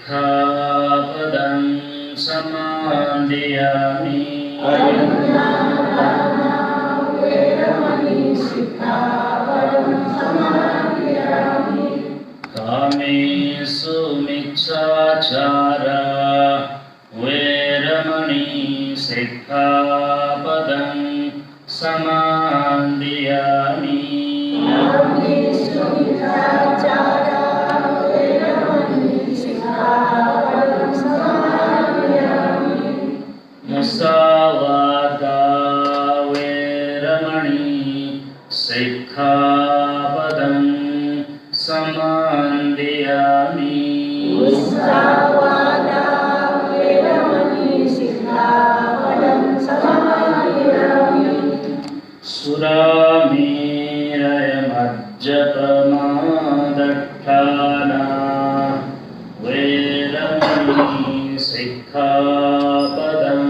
सिक्खापदं समादयामि कामेषु मिच्छाचारा वैरमणि सिक्खापदं समादयामि मुसावादा वैरमणि सिक्खापदं समादयामि सुरामेरयमज्जपमादट्ठाना वैरमणि सिक्खापदं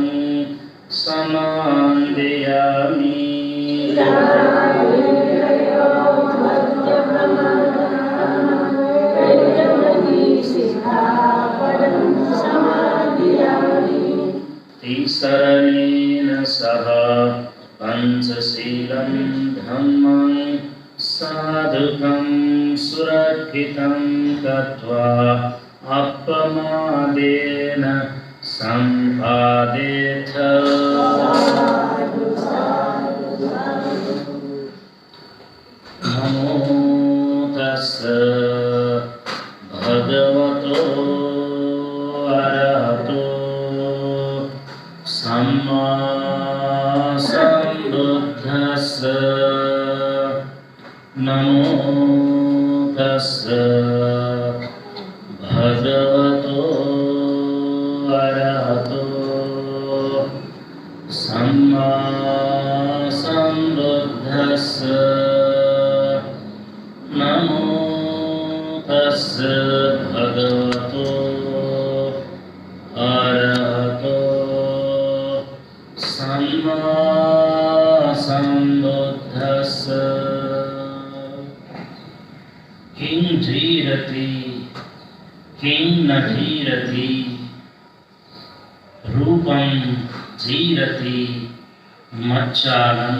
समादयामि तिसरणेन सह पंचशीलं धम्मं साधुकं सुरक्षितं कृत्वा अपमादेन सम्पादेथ नमो तस्स भगवतो अरहतो सम्मा सम्बुद्धस्स नमो तस्स भगवतो अरहतो सम्मा सम्बुद्धस्स नमो तस्स भगवतो अरहतो सम्मा सम्बुद्धस्स किं धीरति किं न धीरति रूपं धीरति मच्चालं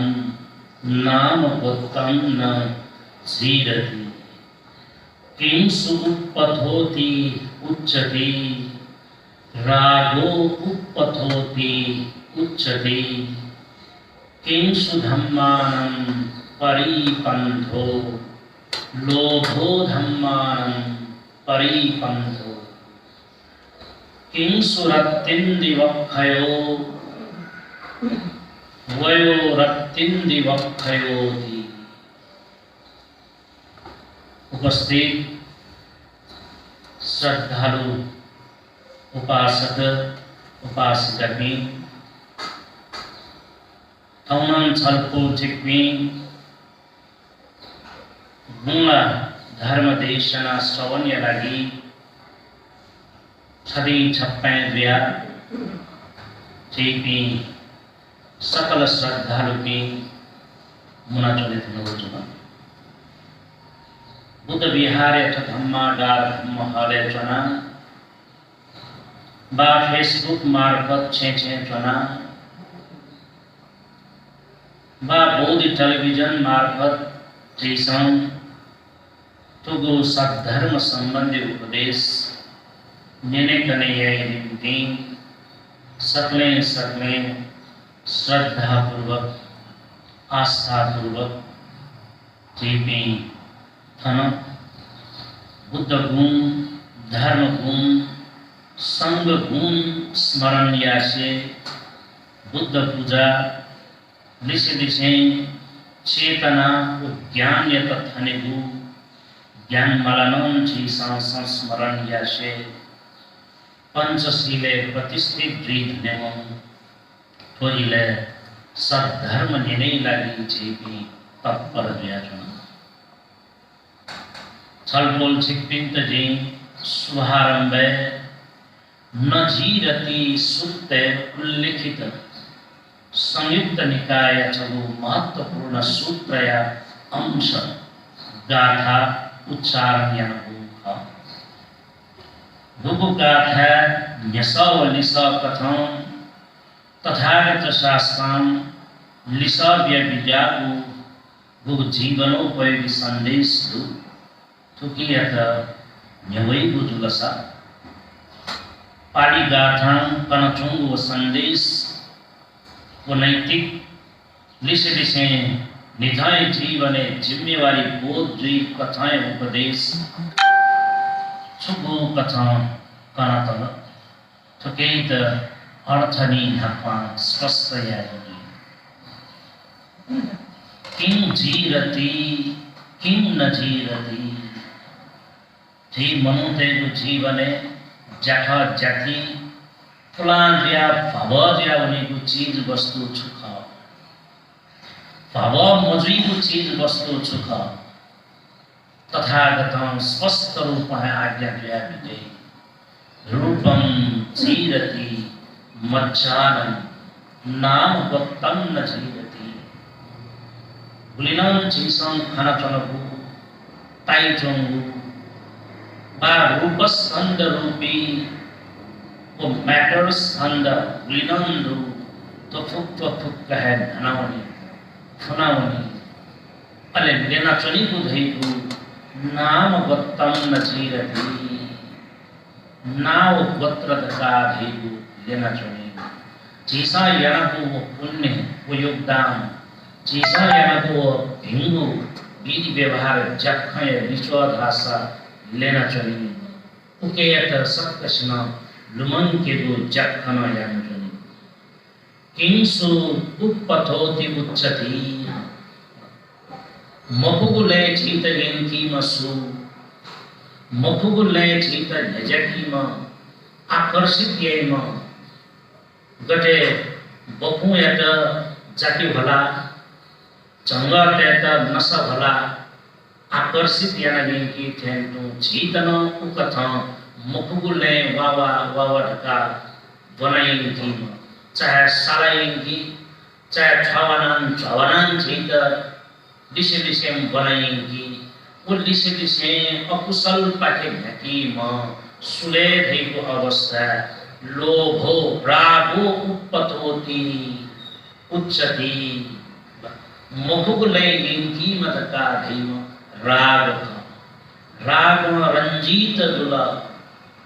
नाम पुत्तं न धीरति किं सुपथोति उच्चति रागो उपथोति उच्चति किं सुधम्मानं परिपन्थो लोभो धम्मानं परिपन्थो किं सुरत्तिन्दिवक्षयो वयोरत्तिन्दिवक्षयोति। उपस्थित श्रद्धालु उपासक उपासिकागण तौनम छलफल छिक्मी गुणा धर्म देशना श्रवण्य लागि छदी छप्पै द्व्या चेपी सकल श्रद्धालु की मुना चलित नवजुना बुद्ध विहार धम्मा डार महले चना बा फेसबुक मार्फत छे चना बा बौद्ध टेलीविजन मार्फत चीसं तुगु सद्धर्म संबंधी उपदेश नेने कन्हैया निम्ति सकले श्रद्धा पूर्वक आस्था पूर्वक जीवी थन बुद्ध गुण धर्म गुण संग गुण स्मरण यासे बुद्ध पूजा दिशे चेतना ज्ञान यथनेगु ज्ञान मलानन चीसा संस्मरण यासे पंचशीले प्रतिष्ठित रीत नेमं तोइले सद्धर्म निर्णय लागि जीवी तत्पर व्याजन छलफल छिक्पिंत जी शुभारंभे न जीरति सुक्ते उल्लिखित संयुक्त निकाय चलु महत्वपूर्ण सूत्र या अंश गाथा उच्चारण बुबुगाथा न्यसव लिस कथं तथागत शास्त्रं लिसव्य विद्यागु गु जीवनोपयोगी संदेश दु थुकियत न्यवैगु जुलसा पाली गाथां कनचुंगु संदेश वो नैतिक लिसे लिसे निधाय जीवने जिम्मेवारी बोध जी कथाएं उपदेश छुगु कथा कनतल थुकेत अर्थनी हपा स्पष्ट यागी किं जीरती किं न जीरती जी मनुतेको जीवने जठा जठी फुलांजिया भवजिया उनीको चीज वस्तु छुख भव मजुईको चीज वस्तु छुख तथागतं स्पष्ट रूप है आज्ञा दिया विजय रूपम जीरती मज्जानम नाम वक्तम न जीरती बुलिनम चीसं खाना चलबु ताई चोंगु बा रूपस्कंद रूपी वो मैटर्स अंदर बुलिनंदु तो फुक है धनावनी फुनावनी अले लेना चली को धैगु नाम वक्तम न जीरती नाव गोत्र का धैगु लेना चली जीसा याना को वो पुण्य वो योगदान जीसा याना को वो हिंगु विधि व्यवहार जखय विश्वाधासा लेना चली उके यत सत्कशना लुमन के दो जखना याना चली किंसु उपपथोति उच्चति मफुगुले चीत गेंकी मसु मफुगुले चीत नजकी म आकर्षित ये म गटे बपु यत जाति भला जंगल यत नस भला आकर्षित याना गेंकी थेंटु चीतन उकथा मफुगुले वावा वावा ढका बनाई की म चाहे सालाइंगी चाहे छवानन चीत दिशे दिशे बनाएंगी वो दिशे दिशे अकुशल पाके भटी म सुले धैको अवस्था लोभो रागो उपपथोति उच्चति मफुगुले गेंकी मतका धैम राग रंजीत दुला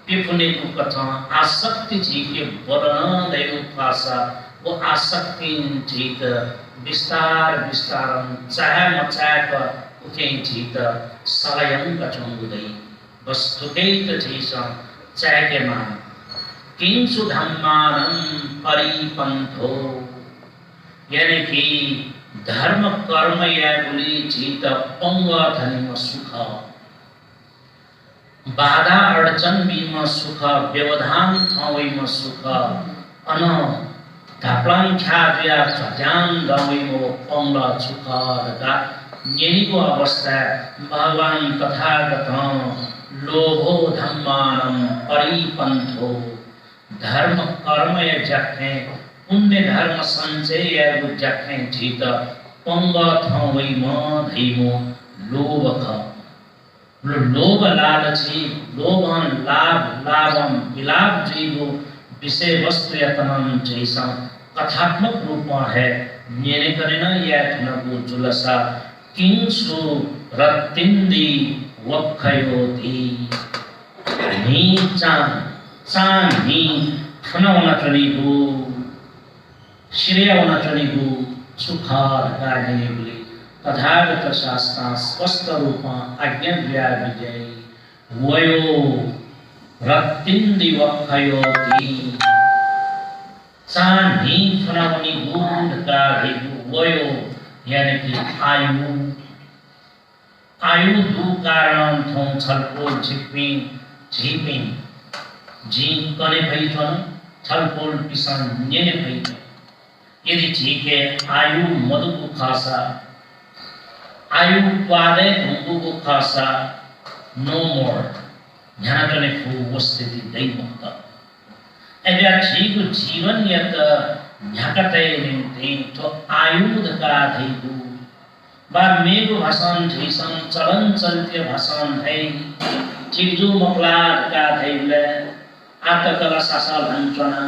पिपुने को कथा आसक्ति जी के वर्णन दैव भाषा वो आसक्ति जीत विस्तार विस्तारम चाहे मचाए का उके जीत सलयं का चंगुदई बस तुकेत जीसा चाहे के मान किंसु धम्मानं परिपंथो यानी कि धर्म कर्म या गुली जीत पंग धनिम सुख बाधा अड़चन बीमा सुख व्यवधान थावैमा सुख अन धाप्लाङ ख्याद्या ध्यान गावैमा पंगला सुख रका यहीको अवस्था भगवान तथागत लोभो धम्मानं परिपंथो धर्म कर्म या जखे पुण्य धर्म संचय या जखे जीत पंग थावैमा धैमो लोभ लोभ लालची लोभन लाभ लाभम विलाप जीवो विषय वस्तु यतनम जैसा कथात्मक रूप है मेरे करेना यह नगु जुलसा किंसु रत्तिंदी वखयोति नी चान नी फनवना चलीगु श्रेयवना चलीगु सुखार गाने बोली तथागत शास्त्र स्पष्ट रूप आज्ञा दिया विजय वयो रत्तिंदी वखयोति चानी फनावनी गुण का वयो यानी कि आयु दु कारण थों छलपोल झिपिङ जी कने भइछन् छलपोल पिसन नेने भइछ यदि झिके आयु मधुको खासा आयु पादे धुंगुको खासा नो मोर ध्यान करने फू स्थिति दैवत एजा ठीक जीवन यत झकते निम्ति तो आयुध का धैगु बा मेघ भाषण झैसन चलन चलते भाषण धै चिजु मकला का धैले आतकला सासल हंचना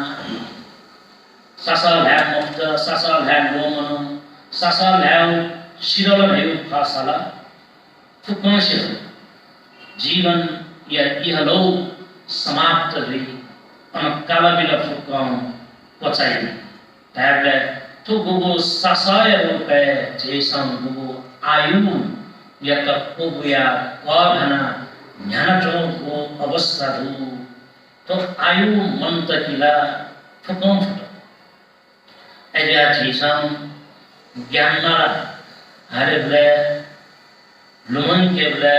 सासल है मुक्त सासल है लोमन सासल है शिरल भयो फासला फुकमसिर जीवन या इहलो समाप्त हुई अनकाला बिला फुकम पचाई ताबले तो गुगु सासाय रूपे जेसम गुगु आयु या तपुया वाघना ज्ञानचोको अवस्था दु तो आयु मंत किला फुकम फुट एजा जेसम ज्ञानना हरेबले लुमन केबले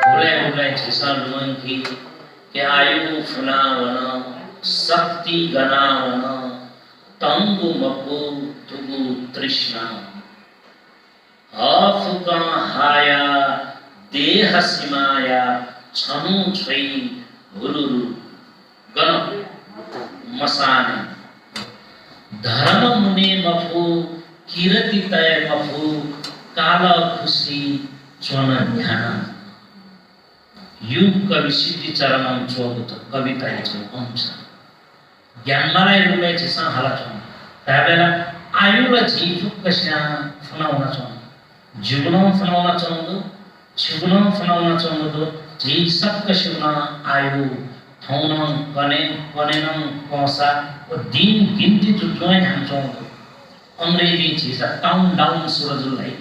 बोले जेसम लुमन की के आयु फुनावन शक्ति गनावन तंगु मपु तुगु तृष्णा अफुका हाया देह सीमाया छनु छई हुरुरु गन मसाने धर्म मुनि मफु कीर्ति तय मफु काल खुशी चोन ध्यान युग कवि सिद्धि चरणम चोगत कविता अंश ज्ञानमाराय रूपे जिसा हाला चोन ताबेला आयुला जीव कशा फुनाउना चोन जीवनम फुनाउना चोन जीवनम फुनाउना चोन दो जी सब कशुना आयु थौनम कनेनम कोसा और दिन गिनती जो जोइन हम चोन अंग्रेजी चीज़ काउंट डाउन सूरजुल है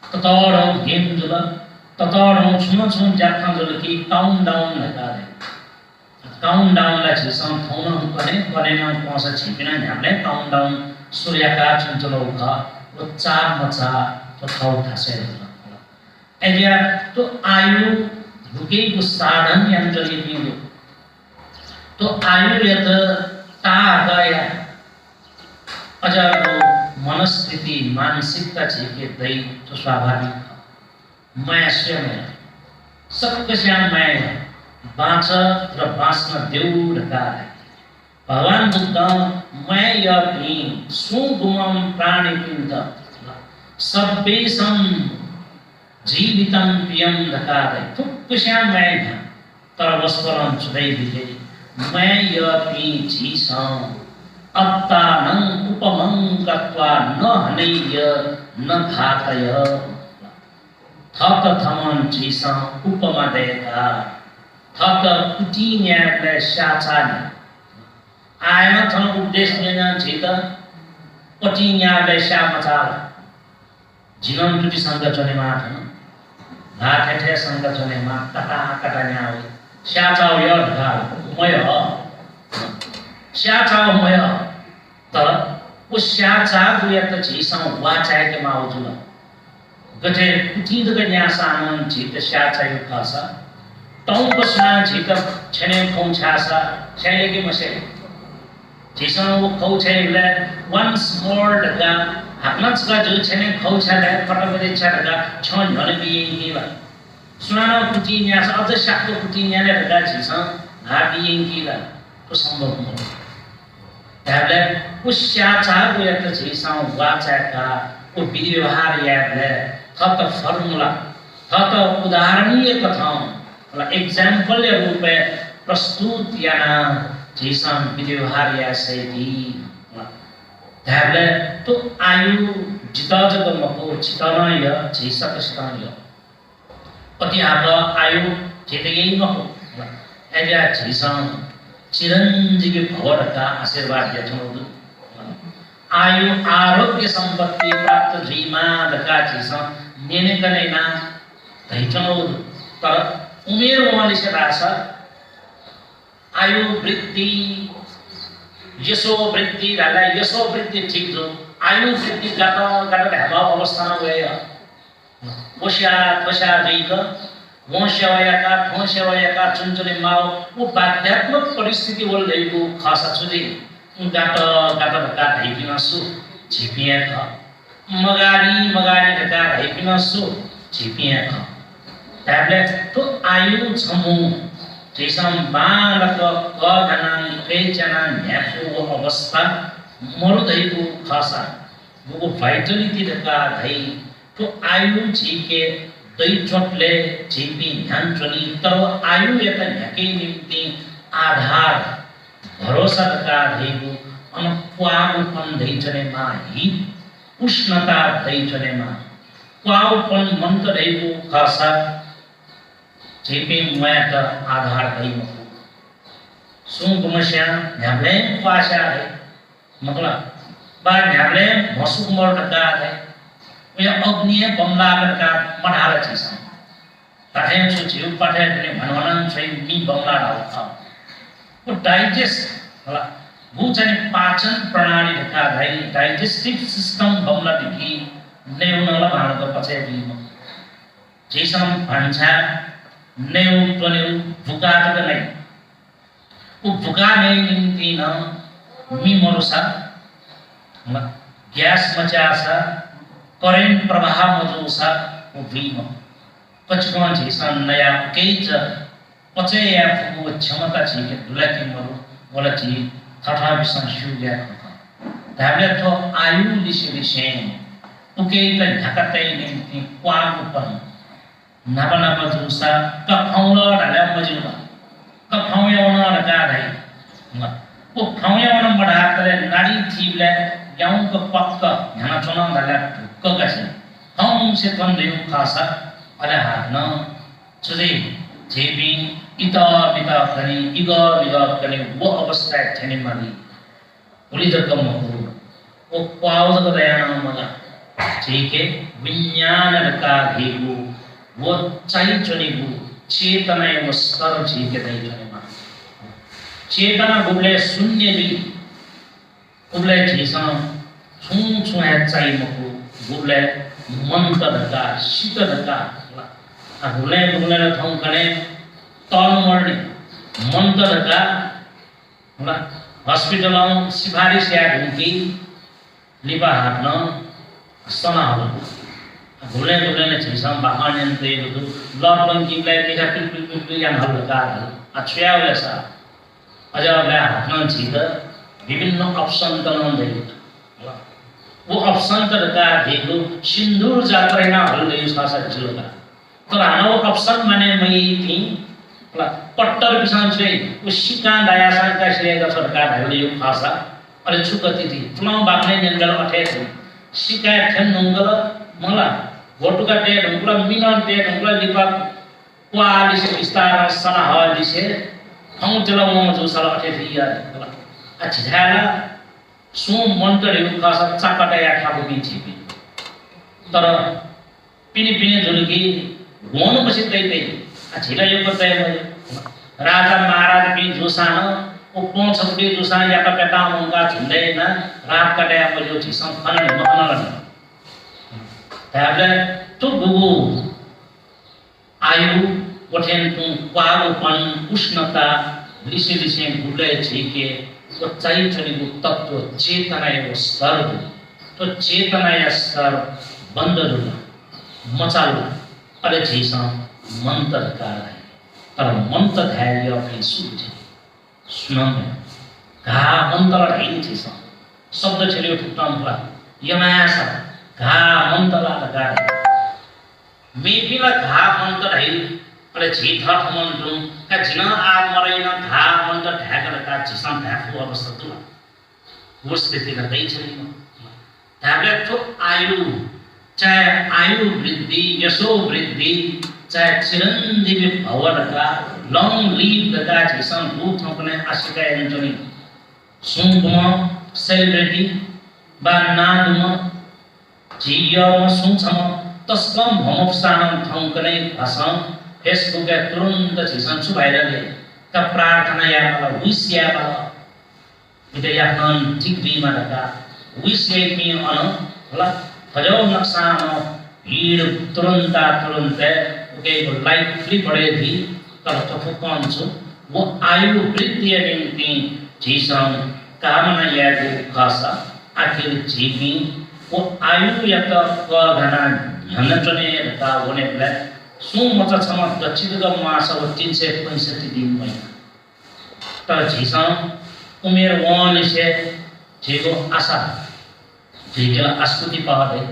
ततोड़ गेम जुला ततोड़ छुन जाखा जुल की काउंट डाउन लगा दे काउंट डाउन ला चीज़ थौनम कनेनम कोसा छिपिना न्यामले काउंट डाउन सूर्याकार चुनचलो उखा वो चार मचा तो थौ थासे एजिया तो आयु रुके को साधन यंत्र ये तो आयु यत ता गया अजब मनस्थिति मानसिकता चाहिए दई तो स्वाभाविक मैं स्वयं है सबके श्याम मैं बाँच र बाँच्न देऊ ढका है भगवान बुद्ध मैं यह भी सुगुमम प्राणी पिंड सभ्येशम जीवितम प्रियम ढका है सबके श्याम मैं है तर वस्त्रम चुराई दिए मैं यह भी जीसम अत्तानं उपमं कत्वा न हनैय न घातय थक थमन जीसा उपमा देता थक कुटिन्याले शाचानी आयन थन उपदेश देना जीता कुटिन्याले शामचाल जीवन तुटी संग चने माथ घाटे थे संग चने माथ कटा न्यावे शाचाव यो ढाल मय श्याचाव मय तर उस श्याचाव गुया त जीसा वाचाय के मावजुला गजे कुटीद के न्यासान जीत श्याचाय खासा तौ बसना जीत छने खोंछासा छने के मसे जीसा वो खोछे ले वंस मोर डगा हाकनस का जो छने खोछा ले फटा बदे छडगा छन झन बिए नीला सुनाना कुटी न्यास अझ शाक्तो कुटी न्याले डगा जीसा घाबिए नीला तो संभव नहीं ताबले उस श्याचार को यत्र जीसा वाचा का वो विधि व्यवहार याद है थत फॉर्मूला थत उदाहरणीय कथा मतलब एग्जाम्पल या रूप में प्रस्तुत या ना जीसा विधि व्यवहार या शैली ताबले तो आयु जिता जब मको चिताना या जीसा कष्टान या पति आप आयु जिते यही मको ऐजा जीसा चिरंजीवी भवन का आशीर्वाद यथोद आयु आरोग्य संपत्ति प्राप्त जीमा दका चीज़ नेने कने ना तहिचनोद तर उमेर वाली से रासा आयु वृद्धि यशो वृद्धि राला यशो वृद्धि ठीक जो आयु वृद्धि गाता ढाबा अवस्था में गया वशा जैका वंशवया का चुनचुने माओ वो बाध्यात्मक परिस्थिति बोल रही वो खासा चुने गाता धक्का ढाइकिन सु छिपिया था मगारी धक्का ढाइकिन सु छिपिया था टैबलेट तो आयु छमु जैसा बालक कगनां केचना न्यासो अवस्था मरुदै को खासा वो वाइटलिटी धक्का ढाइ तो आयु छिके दई चोटले छिपी ध्यान चली तर आयु यता न्याके निम्ति आधार भरोसा का धेगु अन क्वाउपन दैचने मा ही उष्णता दैचने मा क्वाउपन मंत दैगु खासा जेपे मैं का आधार दैमु सुंग मस्या न्याले क्वाशा है मतलब बार न्याले मसुक मोर का है वे अग्नि बमला का मढ़ाला चीज़ ताहें जो जीव पाठे ने मनोनन से मी बमला डालता वो डाइजेस्ट वाला वो चने पाचन प्रणाली दिखा भाई डाइजेस्टिव सिस्टम बमला दिखी ने उन्हें भाग कर पचे भी जैसा हम भांजा ने उन्हें भुका तो नहीं वो भुका नहीं निकलती ना मी मरुसा गैस मचासा करेंट प्रवाह मजूसा वो भीम पचपन जैसा नया कई पचे या फुगु क्षमता चाहिए दुला के मरु बोला चाहिए थथा विषम शु गया ताबले तो आयु लिशे उके इतना ढकते नहीं क्वाम ऊपर नबा नबा जूसा कफौला डाला मजूला कफौया वाला लगा रही वो कफौया वाला बढ़ा करे नाड़ी थीबले याऊं का पक्का यहाँ चुनाव डाला तो कैसे हम से तुम देव खासा अरे हाँ ना चले जेबी इता बिता कने इगा बिगा कने वो अवस्था ठने मारी उली जगह महू वो पाव जगह दयाना मगा ठीक है विज्ञान रखा धेगु वो चाई चुनिगु चेतना वो स्तर जी के दही चुने मार चेतना बुबले शून्य भी बुबले जीसा छुं छुं है चाई महू बुबले मंत्र रखा शीत रखा बुले बुले ना थाऊं कने तौल मरने मंत्र रखा ना हॉस्पिटलों सिफारिश या ढूंढी लिपा हाथ ना सना हो बुले बुले ने चीज़ बाहर निकले तो लॉकडाउन की प्लेट देखा पिल यान हल लगा अच्छा वाला सा अजय वाला हाथ ना चीज़ विभिन्न ऑप्शन तनाव दे वो ऑप्शन तरका देखो सिंदूर जाकर ना हल ले उसका सच लगा तो रानो ऑप्शन माने मई थी पट्टर किसान से उसी का दायासा का श्रेय का सरकार है ले भाषा और छुकती थी तुम बापने जंगल अठे थे शिकायत थे नंगल मला वोट का डेट उनका मिनट डेट उनका लिपा क्वाली से विस्तार सना हवा से हम चला वो जो साल अठे थी यार अच्छा झाला सुम मंत्र रे खासा चाकटा या खाबो बिची तर पिनी पिनी जुलगी गोन पछि तै छिरा यो पतै राजा महाराज भी जोसान ओ कोन सबके जोसान या का पेटा मुंगा झुंडे ना रात कटे आप जो छिसं फन महन ताबले तो गुगु आयु वठेन तु क्वालपन उष्णता लिसे लिसे गुले छिके तो चाहि चलिगु तत्व चेतना यो स्तर तो चेतना या स्तर बंद रुला मचालु अरे जीसा मंत्र का है पर मंत्र धैर्य अपनी सूझ सुना में कहा मंत्र नहीं जीसा शब्द चलिए टूटा हुआ यमासा कहा मंत्र लगा मैं भी ना कहा मंत्र है अरे जीता मंत्र का जिना आग मरे ना कहा मंत्र धैर्य लगा जीसा धैर्य अवस्था तो वो स्थिति का दही चली धैर्य तो आयु चाहे आयु वृद्धि यशो वृद्धि चाहे चिरंजीवी भवन का लॉन्ग लीव का जिसम भूत अपने आशिका एंजनी सुंगमा सेलिब्रिटी बानादुमा जीयम सुंगसम तस्कम भमोफसानम थंकने भाषण फेसबुक के तुरंत जिसम सुभाइरल है तब प्रार्थना या वाला विश या वाला इधर या नन ठीक भी मारता विश ये भी अनु वाला फजो नक्सान भीड़ तुरंत ओके वो लाइट फ्री पड़े थी तब तो फुकान सो वो आयु वृद्धि निम्ति जीसम कामना या जो खासा आखिर जीवी वो आयु या तो घना घनटने रहता होने पर सुमचा समाज दक्षिण का मास वो 365 दिन में तर जीसम उमेर वन से जीवो आशा जीवला आस्कुति पावदे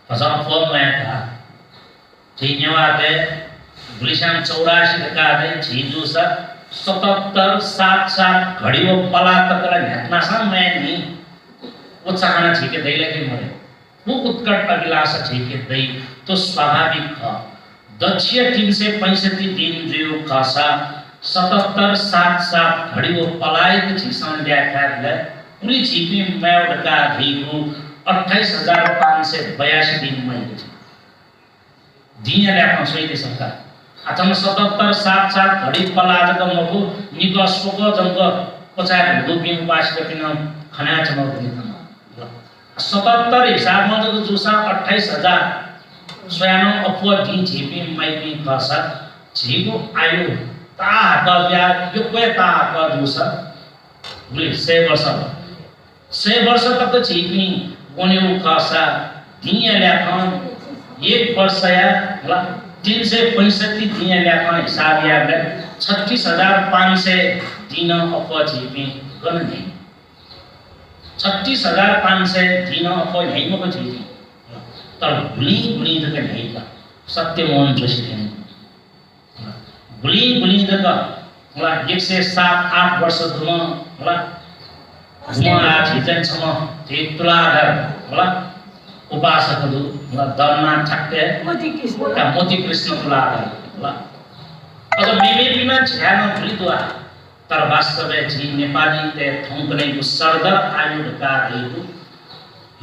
फसान फॉर्म में था जीन्यवादे गुलिशान 84 का दे जीजू सब 77 7 घड़ी वो पला तक घटना सा मैं नहीं वो चाहना चाहिए दई लगे मरे वो उत्कट अभिलाषा चाहिए दई तो स्वाभाविक है दक्षिण 365 दिन जो खासा 77 7 घड़ी वो पलाए तो चीज़ों देखा है पूरी जीपी मैं उड़का धी को 28,582 दिन में दिया लेकर सोई थी सरकार अथवा 77 7 घड़ी पलाए तो मगु निकास को जंग पचार डूबी पास के पिना खाना चमक देता 77 हिसाब में तो दूसरा 28,000 स्वयं अपवर दिन जीपी मैं भी खासा जीवो आयु ता का ब्याज यो कोई ता का दूसरा बोले 6 वर्ष तक तो जीपी बोने खासा दिया लेकर 1 वर्ष या 365 दिन लेकर हिसाब याद 36,500 दिन अपवर जीपी गण नहीं 36,500 दिन अपवर नहीं मको जीपी तर बुली तक नहीं का सत्यमोहन जोशी ने बुली तक होला 107-8 वर्ष दुमा होला दुमा आजिजन सम ते तुलाधर होला उपासकहरू होला दलना ठक्के मोती कृष्ण तुलाधर होला अझ बिबेपिना झ्यान भुलिदुआ तर वास्तवमा जी नेपाली ते थौकनेको सरदर आयुका हेतु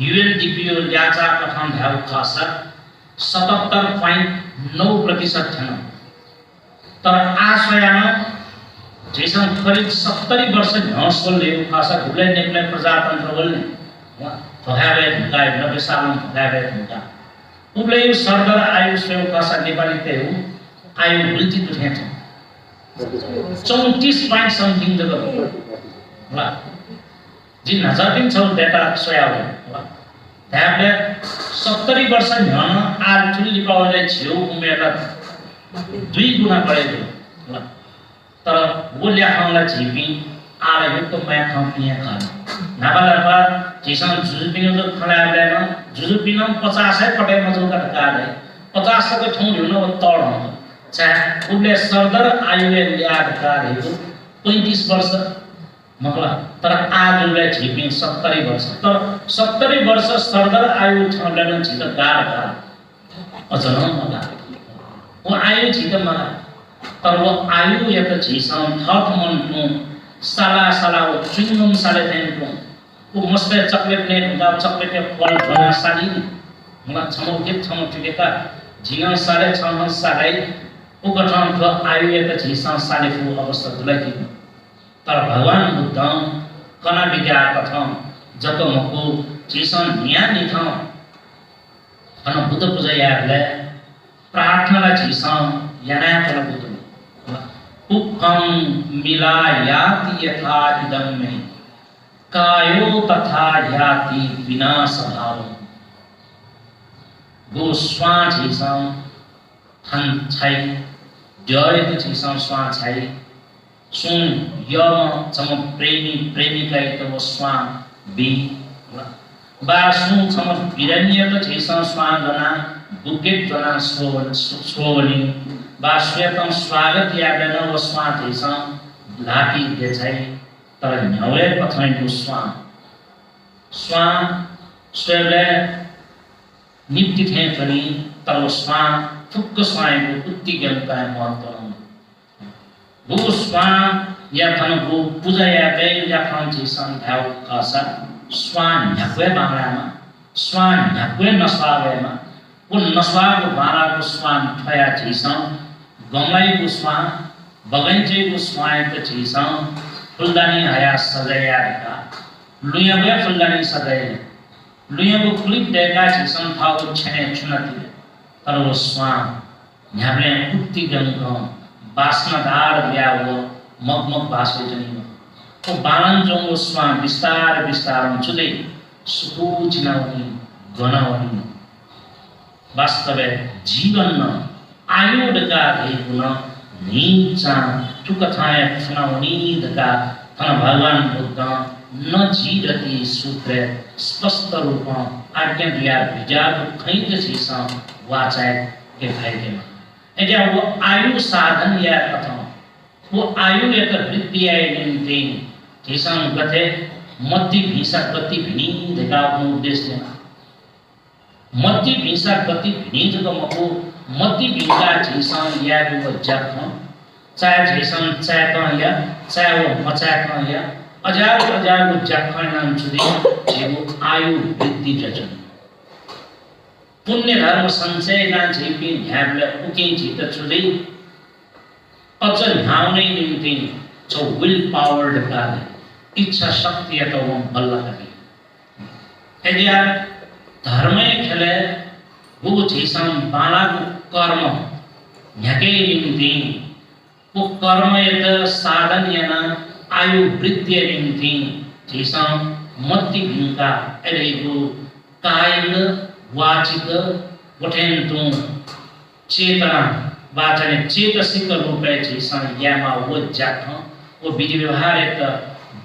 UNDP ल्याचा कथन भ्याउ खासा 77.9% थिएन तर आशयमा जैसन करिब 70 वर्ष हँसको ल्याउ खासा भुले नेप्ले प्रजातन्त्र बोल्ने भगावे ढुका 90 सालमा भगावे ढुका उले यो सरदर आयु सेउ खासा नेपाली ते हो आयु भुल्ती दुखे छ 34 पॉइंट समथिङ जब ल जिन हजार दिन छ डेटा सोयावे त्याबले 70 वर्ष भन आल चुल्ली पाउने छेउ उमेरला 2 गुणा बढेको ल तर वो ल्याखौँला झिपी आला यो त मैं खाउँ यहाँ खान नाबालपा जिसन जुजुपिनो जो खलाबलेन जुजुपिनो 50 पटे मजोका काले 50 को ठौँ हुन तड हुन्छ चा उले सरदर आयुले ल्याड कारेको 35 वर्ष मकला तर आजुले झिपी 70 वर्ष तर 70 वर्ष सरदर आयु छलेन छित गार अझन मला वो आयु छित मला तर वो आयु या त झिसन थप मनको साला वो चुंगम साले देनको वो मस्ते चकलेट ने हुँदा चकलेट फल फल साली मला छमौकेका झिन साले छम साले वो गठन थ आयु या त झिसन साले फु अवस्था दुलाई तर भगवान बुद्ध कना विद्या कथम जब मको जीसन ज्ञान नि था अन बुद्ध पूजा यारले प्रार्थना जीसन याना तर बुद्ध उपकम मिलायाति यथा इदम में कायो तथा याति विनाश भाव गोस्वा जीसन हन छै जय जीसन स्वा छै सुन यम सम प्रेमिका त वो स्वान बी बा सुन सम विरण्य त छेसा स्वान जना बुकेट जना सोवनी बा श्वेतम स्वागत यादन वो स्वान छेसा लाटी दे छै तर न्यवे पथै को स्वान स्वले निप्ति थे पनि तर वो स्वान फुक्क स्वाएको उत्ति गंका महत्व स्वान या थन वो पूजा या गए या खान जीसन भाव खासा स्वान न्याक्वे बांग्लामा स्वान न्याक्वे नस्वावेमा वो नस्वाको बाराको स्वान ठया जीसन गमलाई स्वान बगैंचे को स्वान त जीसन फुलदानी हया सजाया का लुयावे फुलदानी सजाए लुयाको क्लिप देगा जीसन भाव छने चुनती तर वो स्वान न्याक्वे उत्ति गंगा बासनादार ब्याव मगमग बासो जनी ओ बालन जोंगो स्वान विस्तार चुले सुकुचिनावनी गनावनी वास्तव जीवन न आयु दका हेगुन नीचा टुकथाय फनावनी दका थन भगवान बुद्ध न जीरति सूत्र स्पष्ट रूप आज्ञा दिया विचार खैद छिसा वाचाय के भाइकेमा एजा वो आयु साधन या कथम वो आयु एक वृद्धि आए निम्ति जिसम गथे मत्ती भीसा गति भिनी देखा अपनो उद्देश्य है मत्ती भीसा गति भिनी जो मको मत्ती भीसा जिसम या वो जब चाहे जिसम चाहे कौन या चाहे वो मचाए कौन या अजार वो जब कौन नाम चुदी जेवो आयु वृद्धि जजन पुण्य धर्म संचय ना जीपी न्यायले उके जीत चुदी अचल न्याउने निम्ति जो विल पावर डकाले इच्छा शक्ति तो वो बल्ला करी एदिया धर्म खेले वो जिसम बाला को कर्म न्याके निम्ति वो कर्म एक साधन या ना आयु वृद्धि निम्ति जिसम मत्ती भिंका एलेगु कायिक वाचिक वठेन्तु चेतना वाचने चेतसिक रूपे जिसम यामा वो जाता वो विधि व्यवहार एक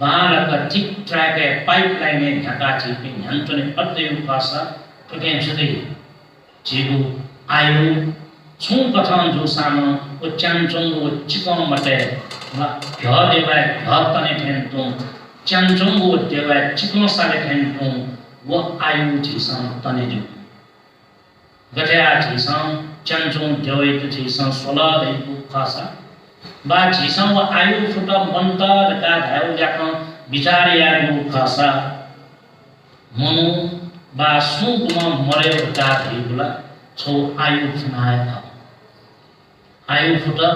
बालक ठीक ट्रैक है पाइपलाइन में ढका चीपी हंतने पत्ते उपासा तो क्या चुदे जीवु आयु छू कथान जो सानो वो चंचोंग वो चिकों मटे घा देवाय घा तने ठेंतु चंचोंग वो देवाय चिकों साले ठेंतु वो आयु जिसम तने जो गठया जिसम चंचोंग देवाय तो जिसम सोला दे उपासा बा जिसम वो आयु फुटा बनता रखा है वो जाकर विचार या वो खासा मनु बा सुगमा मरे रखा है बोला छो आयु फुनाए था आयु फुटा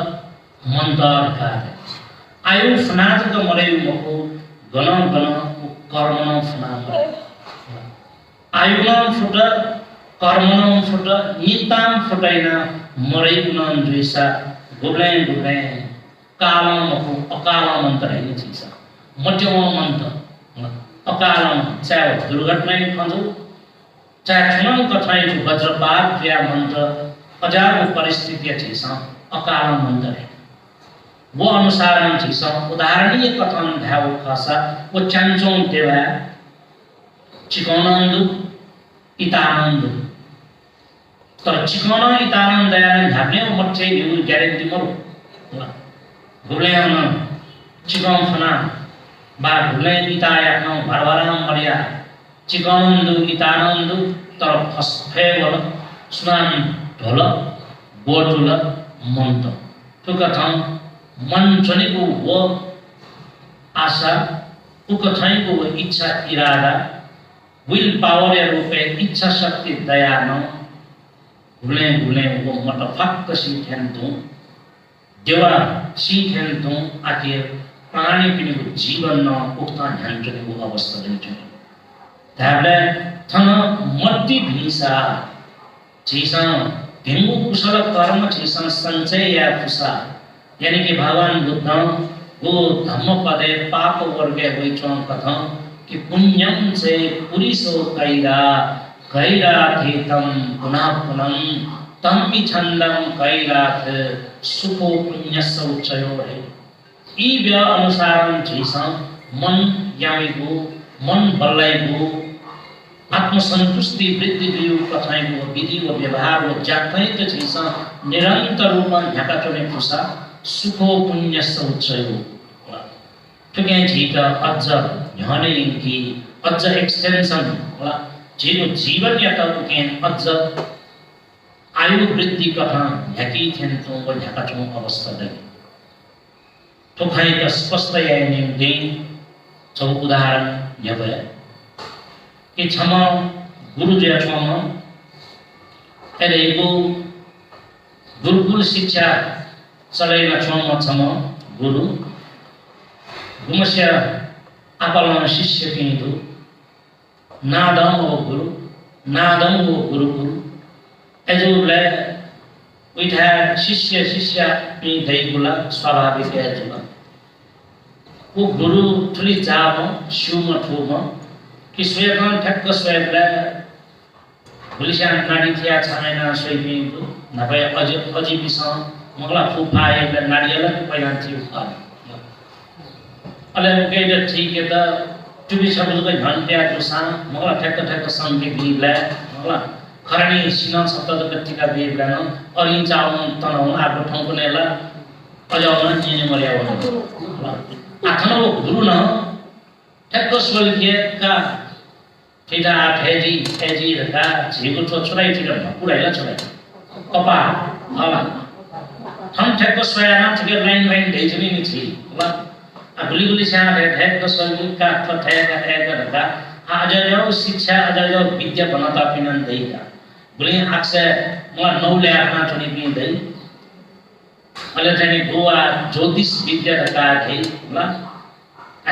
मनता रखा है आयु फुना तो मरे मको गना कर्मना फुना मरे आयु नाम फुटा कर्मना फुटा निताम फुटाइना मरे नाम जैसा गुबले कालम को अकालम मंत्र है ये चीज़ मध्यम मंत्र अकालम चाहे दुर्घटना ही खंडो चाहे चुनाव कथाएं जो वज्रपात या मंत्र हजार वो परिस्थिति या चीज़ अकालम मंत्र है वो अनुसार हम चीज़ उदाहरणीय कथन है वो खासा वो चंचों देवा चिकोनांदु इतानंदु तो चिकोना इतानंद है झापने वो मच्छे न्यू गारंटी मरो गुले हम चिकन फना बार गुले इताया हम भरवाराम मरिया चिकन दु इतानंद तर फसफे वाला सुनाम ढोल बोटुल मंत्र तो कथां मन चने को वो आशा तो कथां को वो इच्छा इरादा विल पावर या रूपे इच्छा शक्ति दया न गुले वो मतफक सीखें तो देवा सीखें तो आखिर प्राणी पिने को जीवन न उक्ता ध्यान चले वो अवस्था दे चले ताबले थन मत्ती भीसा चीज़ा धिंगु कुशल कर्म चीज़ा संचय या कुशा यानी कि भगवान बुद्ध वो धम्मपदे पाप वर्गे हुई चौं कथा कि पुण्यम से पुरीसो कैरा थे तम पुनः तम छंदम कैलाथ सुखो पुण्य सौचयो है ई व्या अनुसारम चीज़ा मन यामी को मन बल्लाई को आत्मसंतुष्टि वृद्धि दियो कथाएं को विधि व व्यवहार व जागते तो चीज़ा निरंतर रूप में ढका चुने कुसा सुखो पुण्य सौचयो तो क्या जीता अज्जब ध्याने इनकी अज्जब एक्सटेंशन वाला जीवन या तो क्या अज्जब आयु वृद्धि कथा ढकी थे तो वो ढका चुन अवस्था दे तो खाई का स्पष्ट या निम्ति जो उदाहरण यह है कि क्षमा गुरु जय क्षमा ऐसे को गुरुकुल शिक्षा चले न क्षमा गुरु गुमस्य अपलान शिष्य के तो नादम वो गुरु ऐसे ले उठा शिष्य भी दही गुला स्वाभाविक है जुला वो गुरु थोड़ी जाम शिव मठों कि स्वयं ठक्क स्वयं ले पुलिसिया नारी थिया छाने स्वयं तो ना भाई अजी बिसा मगला फूफा है नारी अलग पैरान थी उखाड़ अलग के जो ठीक है तो चुबी शब्द का घंटे जो सांग मगला ठक्क सांग के भी ले मगला खरनी सिना शब्द तो कच्ची का भी ले ना और इन चावल तनाव आप लोग ठोंको नेला अजाउन जिने मर्यादा आठनो गुरु न ठक्क स्वर के का ठिटा फेजी रका झिगु तो छोराइ ठिक पुराइला छोराइ कपा हला हम ठक्क स्वया न ठिक लाइन दैजनी नि छि ल गुली साना ठक्क स्वर का ठया का रका अजाजो शिक्षा अजाजो विद्या बनता पिनन दैका गुली आक्से म नौले आफ्ना चुनि पिन दै अले चाहिँ गोवा ज्योतिष विद्या रका थे ल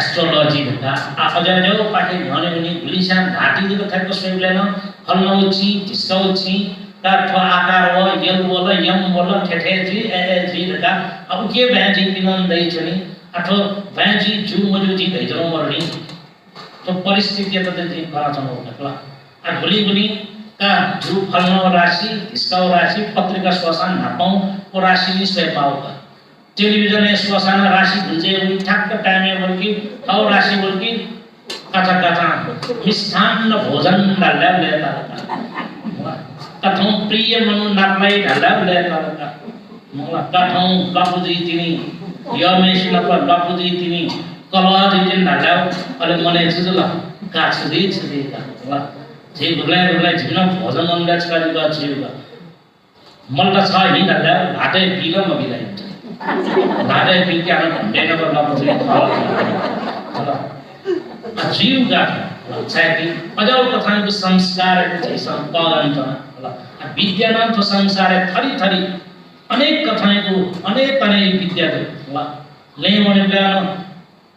एस्ट्रोलॉजी रका अजाजो पाटे भने पनि गुलिसा घाटी को ठक्क स्वयंले न हल्नौची तिस्कौची का ठो आकार व यल बोल यम बोल ठेठे जी ए जी रका अब के भ्याजी पिनन दै छनि अथो भ्याजी जु मजु जी दै जनो मर्नी तो परिस्थिति त चाहिँ गराउँछ होला आ गुली का जु फल्न राशि इसका राशि पत्रिका श्वसान नपाऊ को राशि नि स्वयं पाऊगा टेलीविजन में श्वसान राशि भुजे उनी ठक्क टाइम बोलकी औ राशि बोलकी कथा मिष्ठान्न भोजन डाल्ला लेता कथौं प्रिय मनु नाप्लाई डाल्ला लेता मला कथौं बापुजी तिनी यमेश नपर बापुजी तिनी कलवा दिन डाल्ला अले मले जुजुल काछुदी छुदी का जे गुलाई जिन भोजन अंदाज गरेको छिउगा मल्ल छ हिँड्दा घाटै पिल म बिलाइ घाटै पिल के आन भन्दैन गर्ला पछि होला जीवगा चाहिँ अझौ कथाको संस्कार चाहिँ सम्पादन होला विज्ञान तो संसार थरी थरी अनेक कथाको अनेक विद्या होला ले मने प्लान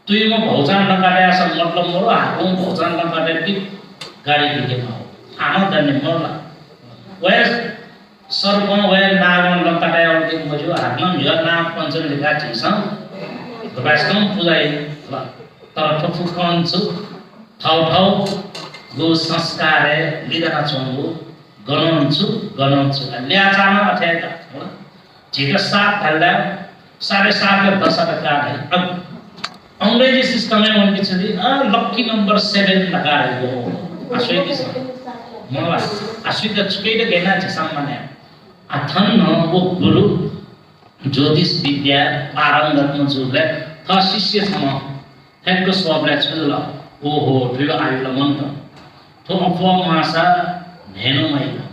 तुई म भौजान नकाट्या सब मतलब मोरो हाको भौजान नकाट्या कि गाडी के आमा दन्ने मोला वयस सर्व वय नागन लताटाय और के मजो हातम यो नाम पञ्चम लेखा छिस वैष्णव पूजाइ तर ठफु कन्छु ठाउ गो संस्कार लिदना चंगु गनन्छु ल्याचामा अथेका झिक सात हल्ला 7.5 के 10 का है अब अंग्रेजी सिस्टम में उनकी छदी लकी नंबर 7 लगा है वो आश्वित मला आश्वित छुकेले गेना छ सामान्य अथन वो गुरु ज्योतिष विद्या पारंगत म जुले थ शिष्य छम ठेक्क स्वबले छल ओहो ठिलो आइल मन त तो अफवा मासा नेनो मैला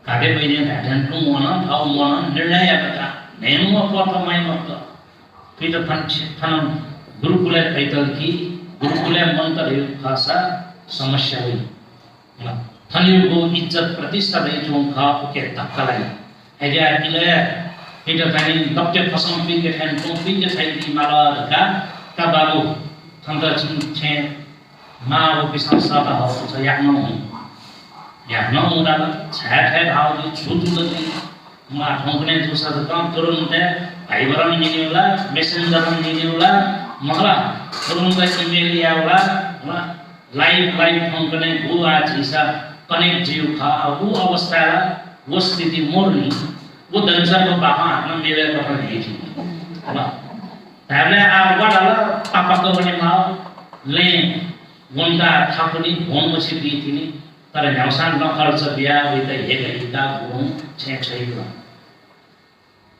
कागे मैले ध्यान टु मन थाउ मन निर्णय का नेनो अफवा त मै मत फिर फन गुरुकुल पैदल की गुरुकुल मंत्र भाषा समस्या हुई थनियो को इज्जत प्रतिष्ठा दे जो खा के तक्कलाई हेजा इले फिर थानी डॉक्टर फसम पी के थान तो पी के थाई माला का बाबू थंदा छे मा वो पिसा साता हो छ याक्न उडा छाठे भाव दि छुटु दि मा ठोकने दुसा त काम तुरन्त भाइबरन निनेला मेसेन्जर निनेला मगला तुरन्त इमेल यावला लाइव ठोकने बुआ छिसा कनेक्ट जीव खा वो अवस्था वो स्थिति मोर्नी वो दंसर को बाबा हातमा मेले गर्न हेथि होला ताले आ वडाला पापा को भने मा ले वंदा थापनी भोन मछि दिथिनी तर न्याउसान नखर्च बिया होइ त हेगहिता भोन छैछैला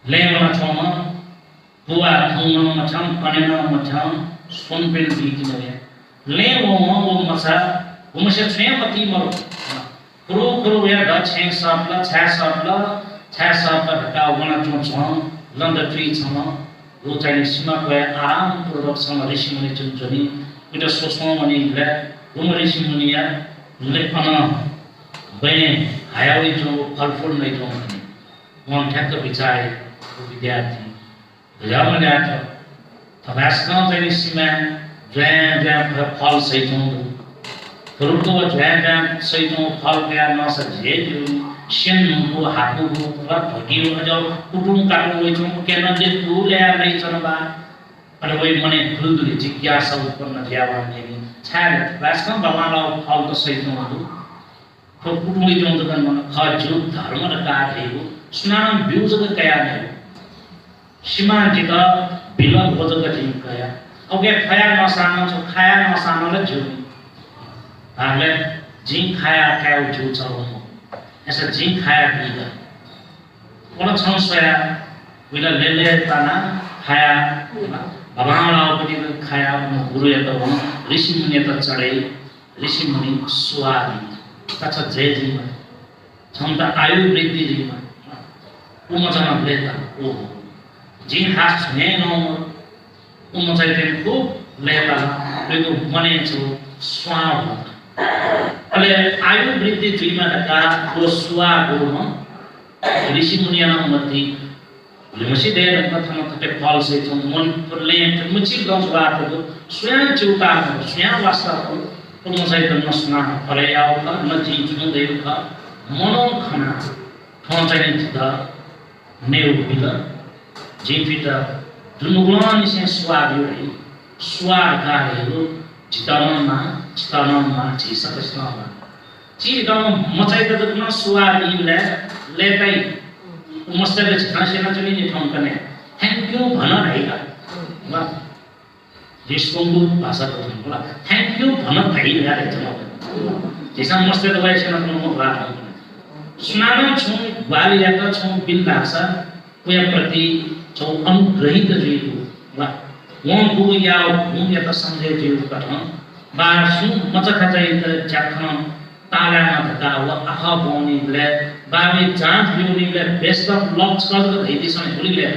ले मना छमा बुआ थौन मछम कनेन मछम सोनपेल दिथिने ले वो मछा उमसे छेपति मरो क्रो या द छे सबला छा सबला ढका वना चोछ लन्द ट्री छम वो चाहिँ सीमा को आराम पूर्वक सँग ऋषिमुनि चुनचुनी इटा सोच्नु मनि ले उम ऋषिमुनिया लेखन बने हायावी जो फलफुल नै जो मन ठ्याक्क विचारे विद्यार्थी जामले आछ थबास्कन चाहिँ सीमा ज्या फल सहित रुको ज्या सहित फल क्या न सजे शेन को हाकु को भगियो जो कुटुम काटु होइ छु के न जे तू ले नै चनबा अरे वही मने खुलदुली जिज्ञासा उत्पन्न थियावा नेनी छाड वास्तव भगवानला फल त सहित नहु तो कुटुमले जो जगन मन खजु धर्म र काठेको स्नान बिउजक कया नै सीमान्तिक बिल भोजक दिन कया ओके खाया नसानो छ खाया नसानो ल जु हामीले जी खाया खाउ छु छ ऐसा जी खाया पीगा कोन छौ सोया विला ले ताना खाया भगवान पनि खाया गुरु या त ऋषि मुनि त चढे ऋषि मुनि स्वादी तथा जय जी में क्षमता आयु वृद्धि जी में उमजना लेता ओ जी हास ने नो उमचाइ तेन खूब लेता त्यो मने छु स्वाव अले आयु वृद्धि जी में का वो स्वा गुरु ऋषि मुनिया मध्य लिमसी देर कथन तटे फल से जो मन पुरले मुची गाउँ बात तो स्वयं चुका स्वयं वास्ता को उमचाइ त नसना परे आउला न जी जुन देउका मनो खना ठोचाइ त नेउ बिल जीविता दुनुगुण से स्वाद रे स्वाद गाहरू चितानमा छि सकस्नमा छि गाउँ मचाइ त न स्वाद इले लेतै उमस्ते छासे न चली नि ठम कने थैंक यू भन रहेगा वा जिसको भाषा को बोला थैंक यू भन भाइ यार चलो जैसा मस्ते त वैसे न म बात सुनानो छु बाली यात्रा छु बिल भाषा कोया प्रति छौ अनुग्रहित जीव वा वहाँ को या भूमि या संजय जीव कथन बार सु मचखा चाहिँ त ज्याखन तालामा धका वा आहा बोनी ले बाबे जाँच बिउनीले बेस्ट अफ लक कर त धैदिसन हुलिले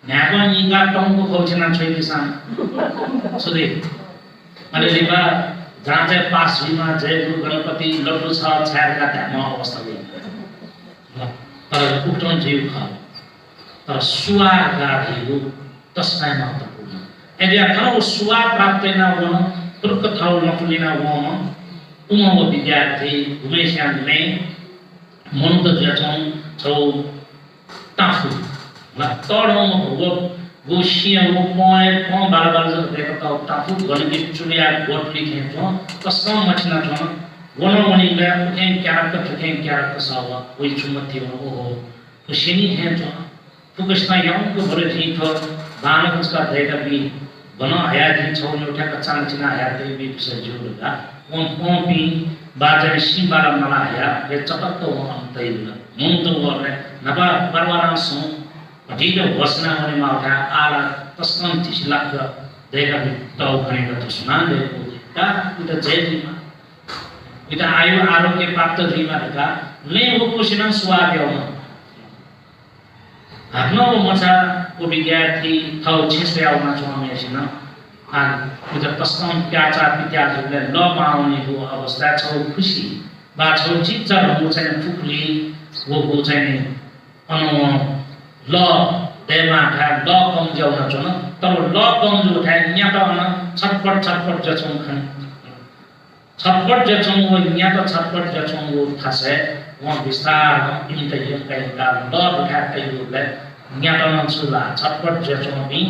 न्याको इगा टंको खौछना छैदिसन सुदे अले लिबा जहाँ चाहिँ पास भीमा जय गुरु गणपति लड्डु छ छाडका ध्यानमा अवस्था भयो तर उठ्न जीव ख तर सुवार गाधीहरु तस्मै महत्त्वपूर्ण यदि आफ्नो सुवार प्राप्त न हुन तुर्क थाउ नफुलिना हुन उमो विद्यार्थी उमेशले मनुत जचौं छौ ताफु ला तडो हो गोसिया वो मोय को बार-बार जो देखता ताफु गणके चुलिया गोटली खेतो कसम मछना छ वनो मनिले उठे क्यारक सावा कोही चुमथि हो खुशिनी है जो फुकस्ता यौं को भरे थी तो दान उसका देगा भी बनो आया थी छौ उठा कच्चा चिना आया थे भी से जोड़गा वो भी बाजार सी बारा मला आया ये चटक तो वो अंतै मुन तो वरले नबा परवारा सु अधीन वसना होने माउथा आला तस्कन थिसलाक देगा भी तो खनेगा तो सुना दे का उता जयमा उता आयु आरोग्य प्राप्त जीमा का ले वो कुशना स्वाद हो आफ्नो मचा को विद्यार्थी थाउ छिसे आउन चाहने छिन आ उता तस्कन प्याचा विद्यार्थीले ल पाउने हो अवस्था छ खुशी बा छ चिच्चा हो चाहिँ फुक्ली वो चाहिँ अनु ल देमा था ल कम जाउन छ तर ल कम जो था यहाँ त छटपट जछौं खन छटपट जछौं वो यहाँ त छटपट जछौं वो थासे वहाँ विस्तार इन त यो कहीं का ल उठा कहीं ले यहाँ त नसुला छटपट जछौं भी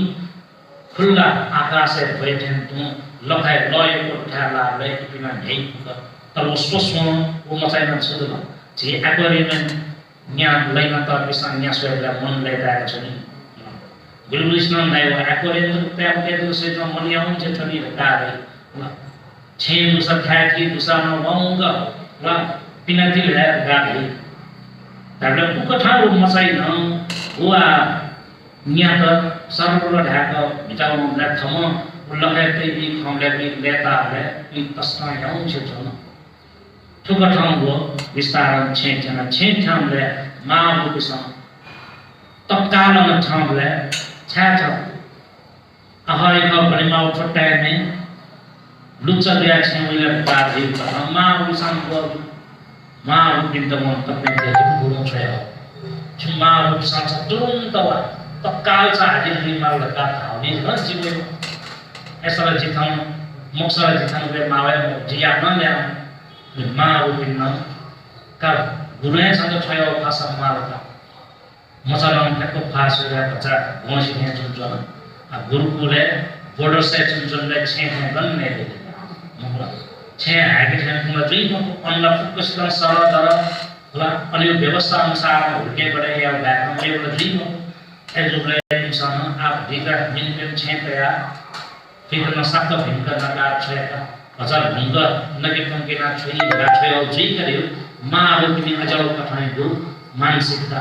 खुला आकाश से बैठे तुम लखाय लय को उठाला ले बिना नहीं तर उसको सुनो वो मचाइ न छुदल जे एक्वेरियम यहाँ लैन त विसान यहाँ सोला मन लेदाएको छ नि गुरुकृष्ण नै एक्वेरियम त्यहाँ के से जो मन यहाँ हुन्छ छनी गारे ल छे दुसा खाएकी दुसा न वंग ल पिनाति ले गारे तबले मुकठा उ मचाइ न हुआ यहाँ त सर्वल ढाक भिटाउनु लखम लखेतै भी खमले भी लेता है इ तस्मा यहाँ छ न ठुक ठाउँ हो विस्तार छे ठाउँले माबु बिसम तत्काल न ठाउँले छाछ अहै क भनिमा उठटाइने लुच्चा दिया छेउले बाधी माबु बिसम को माबु बिन्दम तपने के गुरु छ माबु बिसम तुन तवा तत्काल छ हाजिर निमा लगा थाउने न जीवन यसरा जिथाउन मोक्सरा जिथाउन ले मावे जिया न ल्या माबु बिन्न का गुरुए संग छयो भाषा मारता मचालन ठक्क फास गया बच्चा गोसी ने जुन आ गुरुकुले बोर्डर से जुन ले छे है गन ने दे मतलब छे हाके छे कुमा जुइ अन्न फोकस कर सरल तर ला अनि व्यवस्था अनुसार हुर्के बडे या ब्याकग्राउन्ड ले जुइ ए जुले इंसान आप दिगा मिनट छे तया फिर न सक्त भिनका नका छेका हजार भंग नके पंकेना छुई गा छयो जुइ गर्यो माहरु पनि अजल कथाइ दु मानसिकता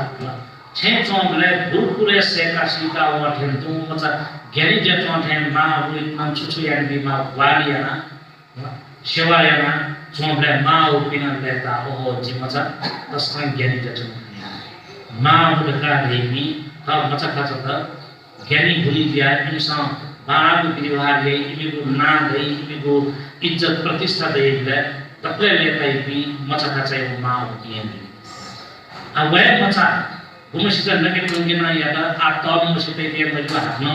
छे चोंबले गुरुकुले से का सीता हुआ ठेन तुम मचा गैरी जे चों ठेन मा हुई मान छुछु यान भी मा वाली ना सेवा याना चोंबले मा उपिना लेता हो जी मचा तस्कन गैरी जे चों मा बुका देवी का मचा का चता गैरी भूली दिया इंसान बारात परिवार ले इनको ना दे इनको इज्जत प्रतिष्ठा दे ले तपले लेता ही मचा का चाहिए मा होती है अब वह मचा गुमसित नके तुंगिना यादा आतौर मुसिते के मजबा हनो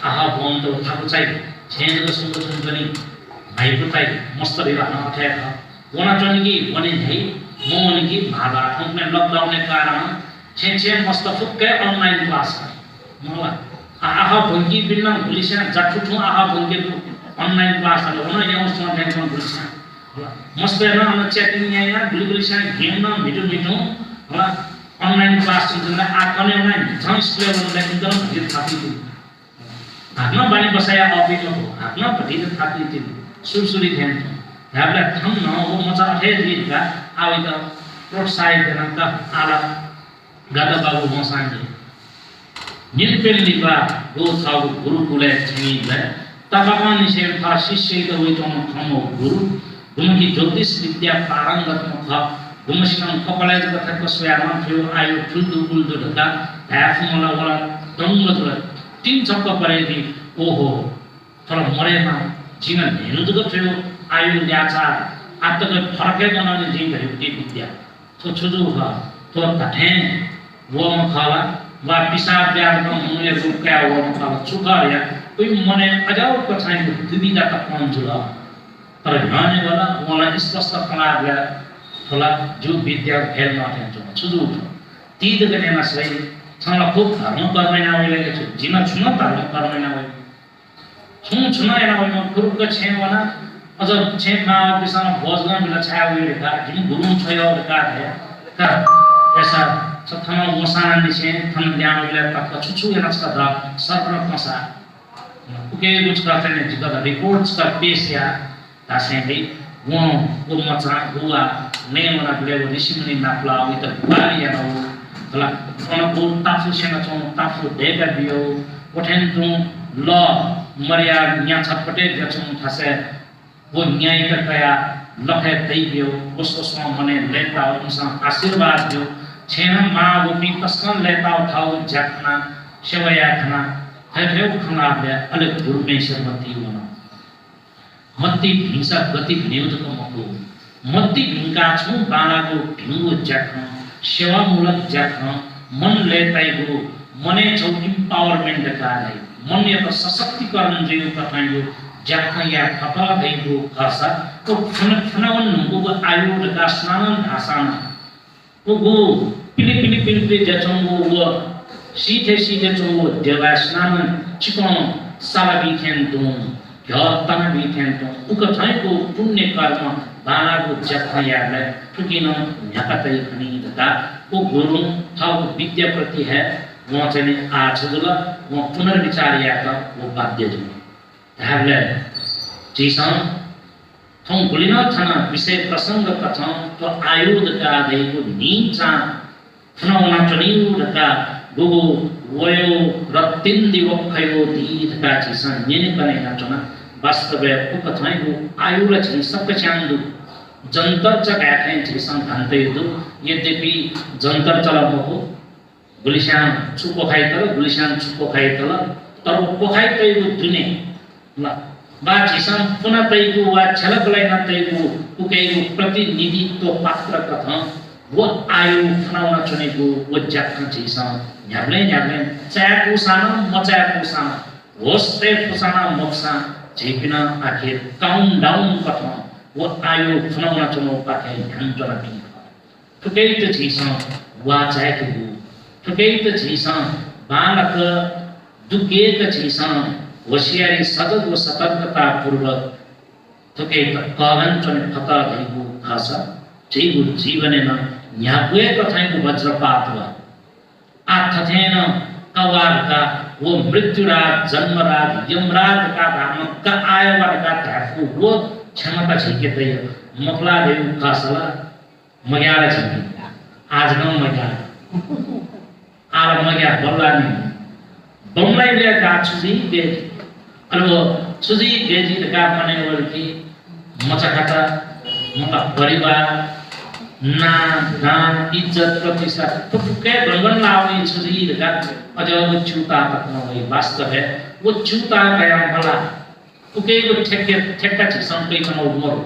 आहा बोन तो थाको चाहिए छेन को सुंदर सुंदरी भाई को चाहिए मस्त रिवा ना थे का वना चोनगी वने नहीं मोन की भागा हमने लॉकडाउन के कारण छेन छेन मस्त फुक्के ऑनलाइन क्लास मोला आहा भंगी बिना पुलिसना जाठुठु आहा भंगे ऑनलाइन क्लास आलो वना ये उसने टेंशन पुलिसना मस्त है ना चैटिंग या गुलिगुलिसा गेम ना भिडियो भिडियो होला ऑनलाइन क्लास चुनना आकने ऑनलाइन जम स्कूल में एकदम भिड थापी थी अपना बानी बसाया ऑफिस में अपना पति ने थापी थी सुरसुरी ध्यान हैबला थम न वो मचा है दिन का आवे तो प्रोत्साहित करना का आला गादा बाबू मोसांजी निलपेल लिपा गो थाउ गुरुकुले छिनी ले तबका निशे था शिष्य तो हुई तो हम गुरु उनकी ज्योतिष विद्या पारंगत था गुमसिन कपले कथा को स्वयं थियो आयो फुल्दु फुल्दु ढका हाफ मला वाला दंग थोड़ा तीन चक्क परे थी ओहो थोड़ा मरे ना जीवन हेनु तो थियो आयो ल्याचा आत तो फरके बनाने जी गयो दी विद्या तो छुजु हा तो कठे वो मखाला वा पिसाब ब्याज को मुने रुपया वो मखाला चुका या कोई मने अजाव कथाएं दुविधा तक पहुंच जुला पर जाने वाला स्पष्ट कला गया थोड़ा जो विद्या खेल माथे जो छुजु तीद गने ना सही छला खूब धर्म करने ना होले के जिना छुना धर्म करने ना होले छुना ना होले गुरु का छे वाला अजब छे मा पिसान भोजना मिला छाया हुई रेखा जिन गुरु छयो रेखा है का ऐसा सथमा मसान निसे थन ध्यान मिला तक छुछु ना सदा सर्व पसा ओके कुछ का ने जिका रिपोर्ट्स का पेश या तासे भी वो मचा हुआ नहीं मना बले वो निशिमनी ना प्ला वो तो बारी या वो तला कोन को ताफु सेना चो ताफु देगा दियो ओठेन तु ल मरिया न्या छपटे जचो थासे वो न्याय का कया लखे तई दियो उसको सो मने लेता और उनसा आशीर्वाद दियो छेना मा वो भी तस्कन लेता उठाओ जखना सेवया खना है खना बे अलग गुरु में शर्मती होना मत्ती भिंसा गति भिन्युत को मको मत्ती भिंगा छु बाना को भिंगो जखना सेवा मूलक जखना मन लेताई गो मने छौ एम्पावरमेंट का है मन ये तो सशक्तिकरण जेउ कथाइयो जखना या खपा गइगो खासा तो फनवन नुगो आयु का स्नान भाषाना वो पिली जचंगो वो सीधे चंगो देवा स्नान चिकोन साला भी थेन दो तना भी थेन दो उक थाई को पुण्य कर्म बाना को जखना याले ठुकिन न्याकतै खनी दता वो गुरु था विद्या प्रति है वो चने आछदुला वो पुनर्विचार याका वो बाध्य जुल हैबले जीसन थों गुलिना थना विषय प्रसंग कथा तो आयुध का देको नीचा फनौना चनिउ का गुगु वयो रत्तिंदि वखयो दी का जीसन नेने कने ना चना वास्तव को कथाई को आयुल छ सब चांदु जंतर चकाथे जीसन भन्ते दु यद्यपि जंतर चला मको गुलिशान छुको खाइ तर गुलिशान छुको खाइ तर पोखाइ तैगु दुने ल बा जीसन पुनः तैगु वा छलक लैना तैगु कुकैगु प्रतिनिधित्व पात्र कथा वो आयु फनाउना चुनेको वो जखन जीसन न्याब्ले चाको साना मचाको साना होस्ते फुसाना मोक्सा जेपिना आखिर काउंटडाउन कथा वो आयु फनाउना चुनो पाके ध्यान भी ठुकैत जीसन वा चाको ठुकैत जीसन बालक दुकेत जीसन होशियारी सतत व सतर्कता पूर्वक ठुकैत कगन चुने फता गइगु खासा जेगु जीवनेन न्यापुए कथाइको वज्रपात वा आथथेन कवार का वो मृत्युराज जन्मराज यमराज का धाम का आयवर का धाफु वो क्षमता छिके तय मकला देव खासला मग्याला छिके आज गाउँ मग्याला आलमया बल्लानी बम्लाई ले का छुजी बे अलो छुजी बेजी का पने वर्की मचाकाटा मका परिवार ना दान इज्जत प्रतिष्ठा थुक्कै गंगन लाउने छुजी का अझ वो चूता तक नभई वास्तव है वो चूता गया मला उके वो ठेक्का छिसं कई कमो मरो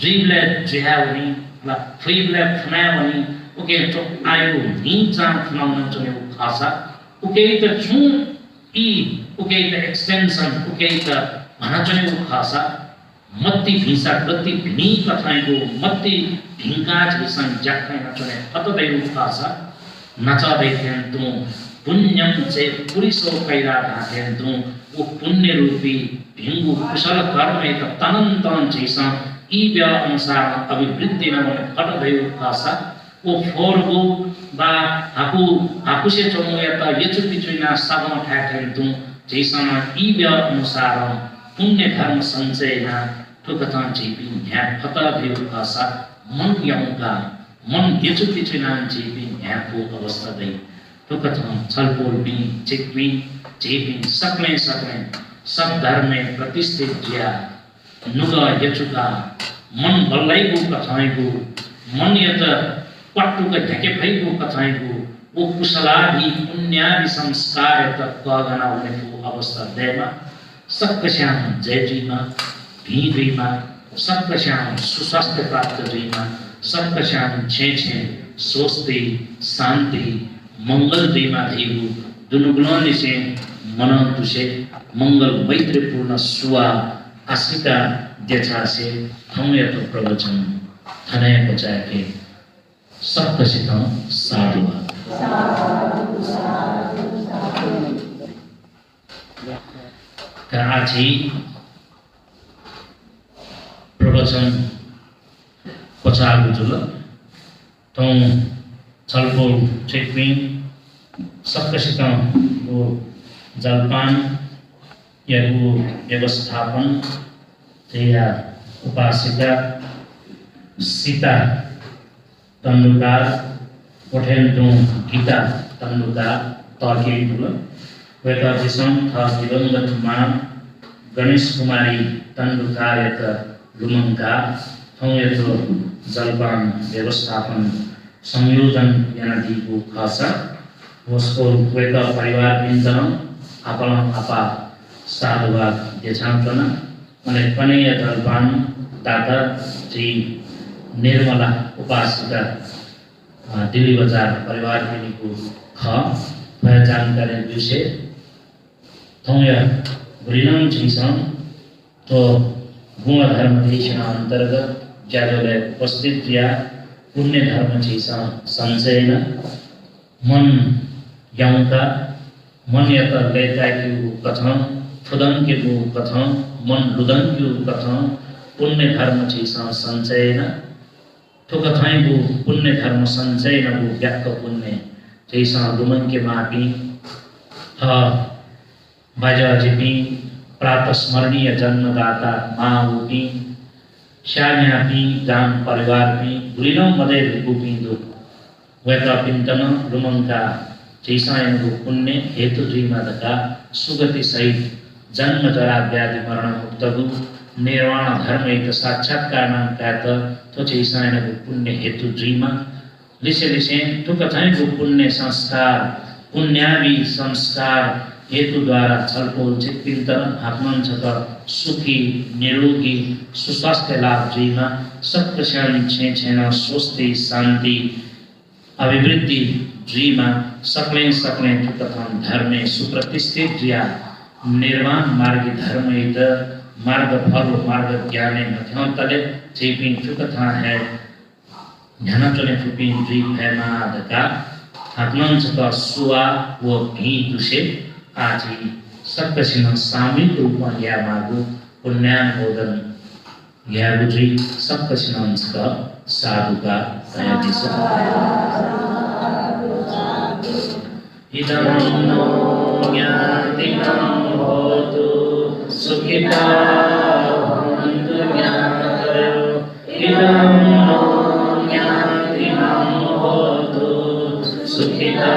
जीवले जिहावनी ला फ्रीले फनावनी उके तो आयो नीचा फनाउन चने खासा उके त छु ई उके त एक्सटेंशन उके त भना चने खासा मत्ती भिसा गति भिनी कथाइको मत्ती भिंका झिसन जाक्कै नचने अतदै खासा नचा देखें तू पुण्यम से पुरिसो कैरा धाकें तू वो पुण्य रूपी भिंगु कुशल कर्म एक तनंतन झिसन ई व्या अनुसार अभिवृद्धि न होने फट भयो खासा वो फोरगो बा हाकु से चोमो या ता ये चुपी चुना सागम ठाठें तू झिसन ई व्या अनुसार पुण्य धर्म संचय ना ठुकतान चीपी न्याय फता भयो खासा मन यौका मन ये चुपी चुना चीपी न्याय को अवस्था दे ठुकतान छलपोल भी चिकवी चीपी सकले सब धर्म में प्रतिष्ठित जिया नुगा यचुका मन बल्लाइको कथाइको मन यत पट्टुका ढके भइको कथाइको वो कुशलादि पुण्यादि संस्कार यत कगना हुनेको अवस्था देमा सबकस्याम जयजीमा भीमा सबकस्याम सुस्वास्थ्य प्राप्त जीमा सबकस्याम छे स्वस्थी शांति मंगल जीमा धीरु दुनुगुण से मन तुसे मंगल मैत्रीपूर्ण सुवा आशिका देछा से हम यह तो प्रवचन थने बचाए के सब सिद्ध साधुवा आज प्रवचन पचागु जुल तो छलफल चेकवी सबका सिद्ध वो जलपान या वो व्यवस्थापन या उपासिका सीता तंडुकार कोठेंदु गीता तंडुकार तर्के दुल वेता जिसम था दिवंगत मां गणेश कुमारी तंडुकार यत लुमंका थौ यतो जलपान व्यवस्थापन संयोजन यानी को खासा उसको वेता परिवार बिंदन आपा साधुवाद देशांतना मने कन्हैया जलपान दादा श्री निर्मला उपासिका दिल्ली बजार परिवार को ख भय जानकारी विषय थौया गुरिनाम छिसं तो गुण धर्म देशना अंतर्गत ज्याजोले उपस्थित या पुण्य धर्म छिसं संचयन मन यौका मन यत लेता की कथन फुदन के कथन मन लुदन की कथन पुण्य धर्म छिसं संचयन तो कथाएं वो पुण्य धर्म संचयन वो व्याक पुण्य छिसं लुमन के मापी हा बाजा जिपी प्रातः स्मरणीय जन्मदाता माँ वोपी श्याम्यापी गान परिवार पी गुरिनो मदे विपुपी दो वेका पिंतन लुमंका चैसायन को पुण्य हेतु जीवनका सुगति सहित जन्म जरा व्याधि मरण मुक्त निर्वाण धर्म एक साक्षात्कार नाम कहता तो चैसायन को पुण्य हेतु जीमा लिसे लिसे तो कथाएं को पुण्य संस्कार पुण्यादि संस्कार हेतु द्वारा छलपोल चित्पिंतन आत्मन छता सुखी निरोगी सुस्वास्थ्य लाभ जीमा सब प्रशांत छेना स्वस्थी शांति अभिवृद्धि जीमा सकले तथा धर्मे सुप्रतिष्ठित जिया निर्वाण मार्ग धर्म मार्ग फल मार्ग ज्ञाने मध्यन्तले चेपिन चुकथा है ध्यान चले चुपिन जी फैमा दका आत्मन छता सुआ वो भी दुसे आजी सबकसिन सामिल रूपमा या मागु पुण्यान बोधन या बुझी सबकसिन छता साधुका तया दिस इदं नो ज्ञातिनं होतु सुखिता भवन्तु ज्ञातयो इदं नो ज्ञातिनं होतु सुखिता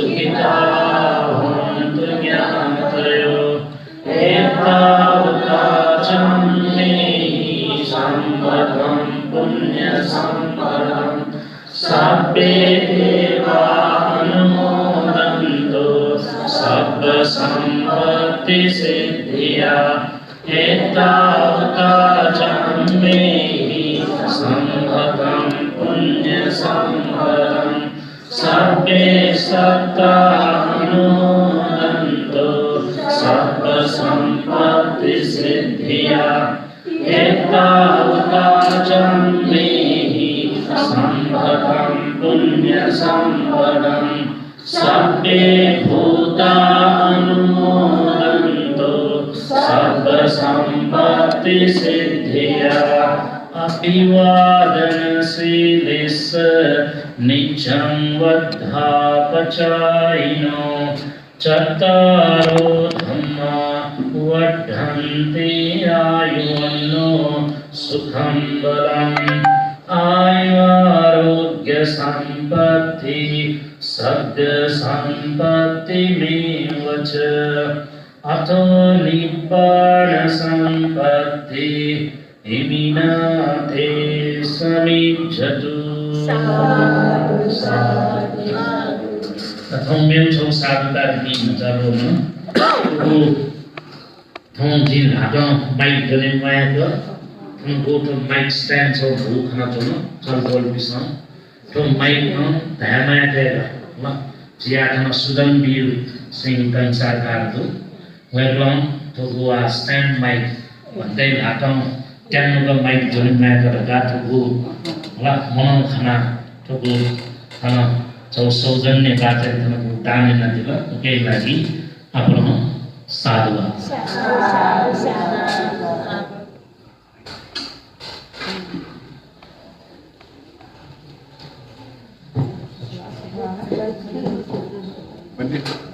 सुखिता भवन्तु ज्ञानत्रयो एतावता च मे सम्पदं पुण्यसम्पदं सब्बे देवा अनुमोदन्तु सर्वसम्पत्तिसिद्धिया एतावता च मे सम्पदं पुण्यसम्पदं सब्बे सत्ता अनुमोदन्तु सर्वसम्पत्तिसिद्धिया एतावता च मे सम्पदं पुण्यसम्पदं सब्बे भूता अनुमोदन्तु सर्वसम्पत्तिसिद्धिया अभिवादनशीलिस् नित्यं वद्धापचायिनो चत्तारो धम्मा वर्धन्ते आयुवन्नो सुखं बलम् आयुरारोग्य सम्पत्ति सद्य सम्पत्तिमेव च अतो निब्बाण सम्पत्ति इमिनाथे समीक्षतु Thông trong sao ta đi mà ra luôn đó thông tin là cho bay cho nên mai đó thông cô trong mic stand cho đủ khả cho nó trong gọi bị sao trong mic nó thẻ mai thế là chỉ là nó sudan bill sinh cảnh sát cả đó ngoài đó tôi qua stand mic vấn đề là trong chân nó mic cho nên mai cái là tôi là mong khả tôi khả so सौजन्य कार्यक्रम दाने नदिला के लागि आफ्नो साधुवा When